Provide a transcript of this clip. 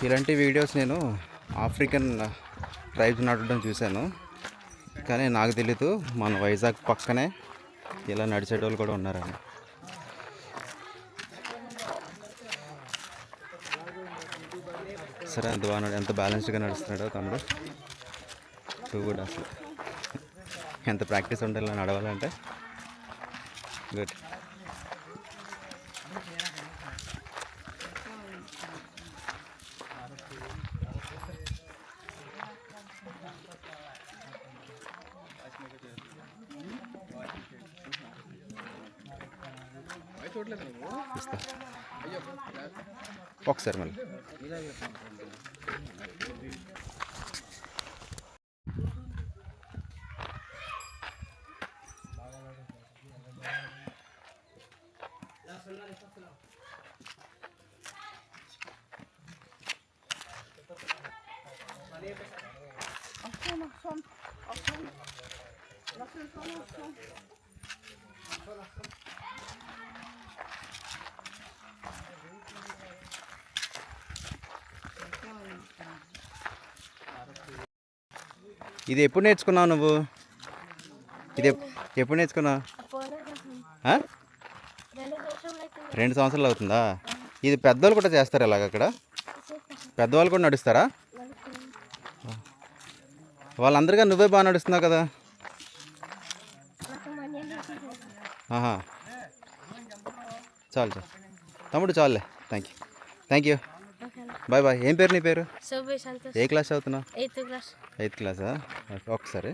ఇలాంటి వీడియోస్ నేను African tribes నడవడం చూశాను, కానీ నాకు తెలీదు మన వైజాగ్ పక్కనే ఇలా నడిచేటోళ్ళు కూడా ఉన్నారని. సరే, ఎంత బాగా ఎంత బ్యాలెన్స్డ్గా నడుస్తున్నాడో తమ్ముడు. Too good. అసలు ఎంత ప్రాక్టీస్ ఉండాలి నడవాలంటే. గుడ్. ఇస్తా ఒకసారి మళ్ళీ. ఇది ఎప్పుడు నేర్చుకున్నావు నువ్వు? ఇది ఎప్పుడు నేర్చుకున్నావు? 2 సంవత్సరాలు అవుతుందా? ఇది పెద్దవాళ్ళు కూడా చేస్తారు ఇలాగ? అక్కడ పెద్దవాళ్ళు కూడా నడుస్తారా? వాళ్ళందరిగా నువ్వే బాగా నడుస్తున్నావు కదా. ఆహా, చాలు తమ్ముడు, చాలులే. Thank you. Bye bye. ఏం పేరు నీ పేరు? ఏ క్లాస్ చదువుతున్నావు? 8th class. 8th క్లాసా? ఒకసారి